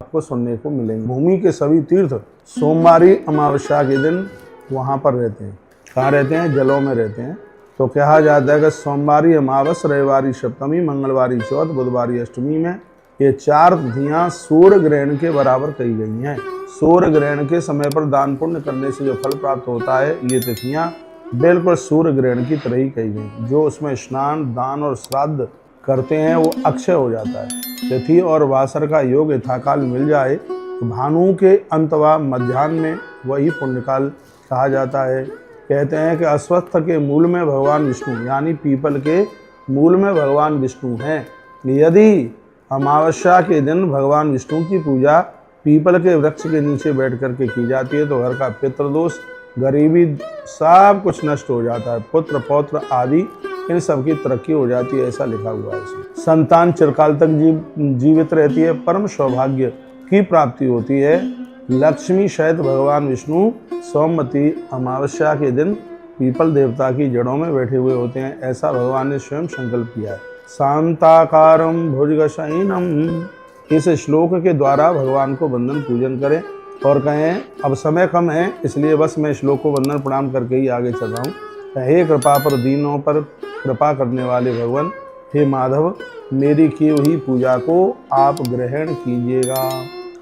आपको सुनने को मिलेंगे। भूमि के सभी तीर्थ सोमवारी अमावस्या के दिन वहाँ पर रहते हैं। कहाँ रहते हैं? जलों में रहते हैं। तो कहा जाता है कि सोमवारी अमावस, रविवारी सप्तमी, मंगलवारी चौथ, बुधवारी अष्टमी में ये 4 तिथियां सूर्य ग्रहण के बराबर कही गई हैं। सूर्य ग्रहण के समय पर दान पुण्य करने से जो फल प्राप्त होता है, ये तिथियां बिल्कुल सूर्य ग्रहण की तरह ही कही गई। जो उसमें स्नान, दान और श्राद्ध करते हैं वो अक्षय हो जाता है। तिथि और वासर का योग यथाकाल मिल जाए तो भानु के अंत व मध्याह्न में वही पुण्यकाल कहा जाता है। कहते हैं कि अश्वत्थ के मूल में भगवान विष्णु, यानी पीपल के मूल में भगवान विष्णु हैं। यदि अमावस्या के दिन भगवान विष्णु की पूजा पीपल के वृक्ष के नीचे बैठ करके की जाती है तो घर का पितृदोष, गरीबी सब कुछ नष्ट हो जाता है। पुत्र पौत्र आदि इन सब की तरक्की हो जाती है, ऐसा लिखा हुआ है इसमें। संतान चिरकाल तक जीवित रहती है, परम सौभाग्य की प्राप्ति होती है। लक्ष्मी सहित भगवान विष्णु सोमवती अमावस्या के दिन पीपल देवता की जड़ों में बैठे हुए होते हैं, ऐसा भगवान ने स्वयं संकल्प किया है। शांताकारं भुजगशयनम, इस श्लोक के द्वारा भगवान को वंदन पूजन करें और कहें अब समय कम है इसलिए बस मैं श्लोक को वंदन प्रणाम करके ही आगे चल रहा हूँ। हे कृपा पर दीनों पर कृपा करने वाले भगवान, हे माधव मेरी की हुई पूजा को आप ग्रहण कीजिएगा।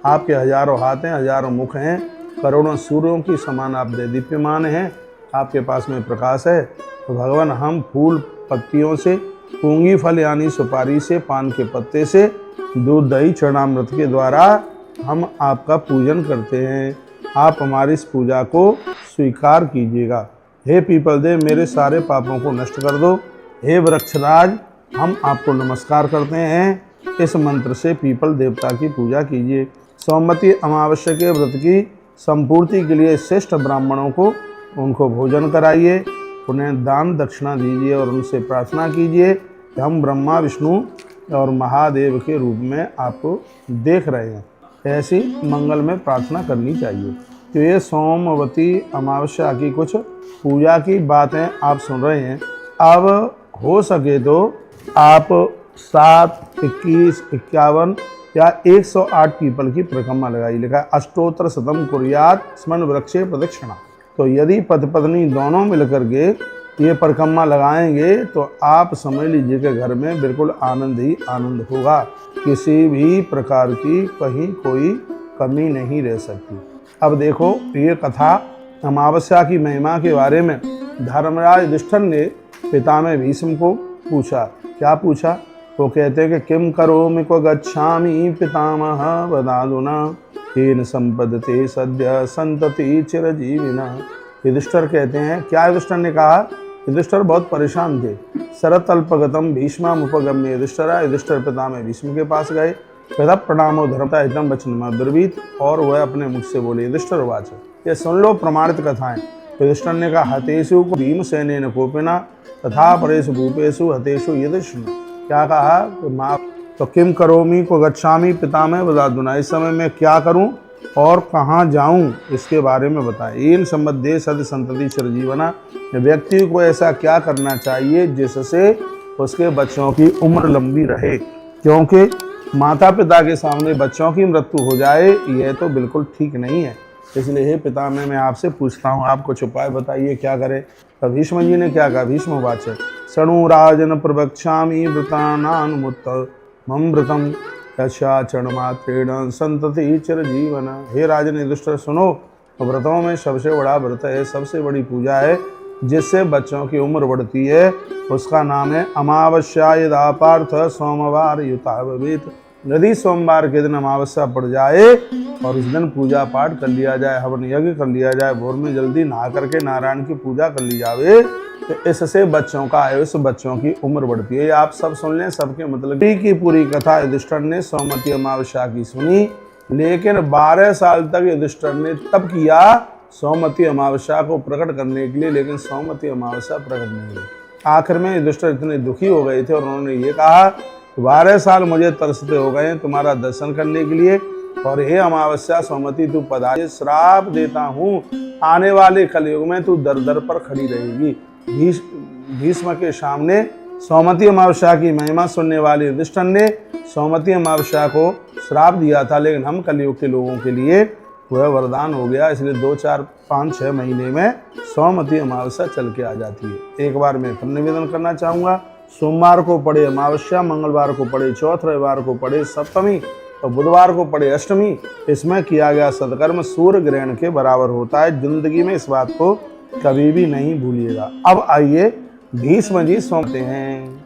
आपके हजारों हाथ हैं, हजारों मुख हैं, करोड़ों सूर्यों की समान आप दीप्यमान हैं, आपके पास में प्रकाश है। तो भगवान हम फूल पत्तियों से, पूंगी फल यानी सुपारी से, पान के पत्ते से, दूध दही चरणामृत के द्वारा हम आपका पूजन करते हैं। आप हमारी इस पूजा को स्वीकार कीजिएगा। हे पीपल देव मेरे सारे पापों को नष्ट कर दो। हे वृक्षराज हम आपको नमस्कार करते हैं। इस मंत्र से पीपल देवता की पूजा कीजिए। सोमवती अमावस्या के व्रत की संपूर्ति के लिए श्रेष्ठ ब्राह्मणों को उनको भोजन कराइए, उन्हें दान दक्षिणा दीजिए और उनसे प्रार्थना कीजिए कि हम ब्रह्मा विष्णु और महादेव के रूप में आपको देख रहे हैं। ऐसी मंगल में प्रार्थना करनी चाहिए। तो ये सोमवती अमावस्या की कुछ पूजा की बातें आप सुन रहे हैं। अब हो सके तो आप 7, 21, 51 या 108 पीपल की परिक्रमा लगाई। लिखा है अष्टोत्तर शतम कुर्यात स्मरण वृक्षे प्रदक्षिणा। तो यदि पति पत्नी दोनों मिलकर के ये परिक्रमा लगाएंगे तो आप समझ लीजिए कि घर में बिल्कुल आनंद ही आनंद होगा। किसी भी प्रकार की कहीं कोई कमी नहीं रह सकती। अब देखो ये कथा अमावस्या की महिमा के बारे में धर्मराज युधिष्ठिर ने पितामह भीष्म को पूछा। क्या पूछा? वो कहते हैं कि किम करोमि क्व गच्छामि पितामह वदादुना येन संपदते सद्य संतति चिरजीविना। युधिष्ठिर कहते हैं, क्या युधिष्ठिर ने कहा? युधिष्ठिर बहुत परेशान थे। शरत अल्पगतम भीष्मामुपगम्य युधिष्ठिर पितामह भीष्म के पास गए। पिता प्रणामो धर्मता एकदम वचन में ब्रवीत, और वह अपने मुख से बोले युधिष्ठिर वाच, ये सुन लो प्रमाणित कथाएं। युधिष्ठिर ने कहा हतेषु भीमसेनेन कोपिना तथा परेषु भूपेषु हतेषु युधिष्ठिर। क्या कहा? तो किम करोमि को गच्छामि पितामह वदादुना, इस समय मैं क्या करूं और कहाँ जाऊं इसके बारे में बताएं। इन संबद्धे सद संतति चिरजीवना, व्यक्ति को ऐसा क्या करना चाहिए जिससे उसके बच्चों की उम्र लंबी रहे, क्योंकि माता पिता के सामने बच्चों की मृत्यु हो जाए यह तो बिल्कुल ठीक नहीं है। इसलिए हे पितामह मैं आपसे पूछता हूँ, आप कुछ उपाय बताइए क्या करें। तब भीष्म जी ने क्या कहा? भीष्म वाच शृणु राजन प्रवक्ष्यामि व्रतानानुमुत्त मम व्रतम यक्षाचरण मात्रेण संतति चिरजीवन। हे राजन युधिष्ठिर सुनो, व्रतों में सबसे बड़ा व्रत है, सबसे बड़ी पूजा है जिससे बच्चों की उम्र बढ़ती है, उसका नाम है अमावस्या। यदा पार्थ सोमवार युता भवेत्, यदि सोमवार के दिन अमावस्या पड़ जाए और उस दिन पूजा पाठ कर लिया जाए, हवन यज्ञ कर लिया जाए, भोर में जल्दी नहा करके नारायण की पूजा कर ली जावे तो इससे बच्चों का आयुष्य, बच्चों की उम्र बढ़ती है। आप सब सुन लें, सबके मतलब की पूरी कथा युधिष्ठिर ने सोमवती अमावस्या की सुनी, लेकिन 12 साल तक युधिष्ठिर ने तप किया सोमवती अमावस्या को प्रकट करने के लिए, लेकिन सोमवती अमावस्या प्रकट नहीं हुई। आखिर में युधिष्ठिर इतने दुखी हो गए थे और उन्होंने ये कहा 12 साल मुझे तरसते हो गए हैं तुम्हारा दर्शन करने के लिए, और हे अमावस्या सोमवती तू पधार, श्राप देता हूँ आने वाले कलयुग में तू दर दर पर खड़ी रहेगी। भीष्म के सामने सोमवती अमावस्या की महिमा सुनने वाले युधिष्ठिर ने सोमवती अमावस्या को श्राप दिया था, लेकिन हम कलयुग के लोगों के लिए वह वरदान हो गया। इसलिए 2, 4, 5, 6 महीने में सौमती अमावस्या चल के आ जाती है। एक बार मैं फिर निवेदन करना चाहूँगा, सोमवार को पड़े अमावस्या, मंगलवार को पड़े चौथ, रविवार को पड़े सप्तमी और बुधवार को पड़े अष्टमी, इसमें किया गया सत्कर्म सूर्य ग्रहण के बराबर होता है। जिंदगी में इस बात को कभी भी नहीं भूलिएगा। अब आइए भीष्म जी सौंपते हैं।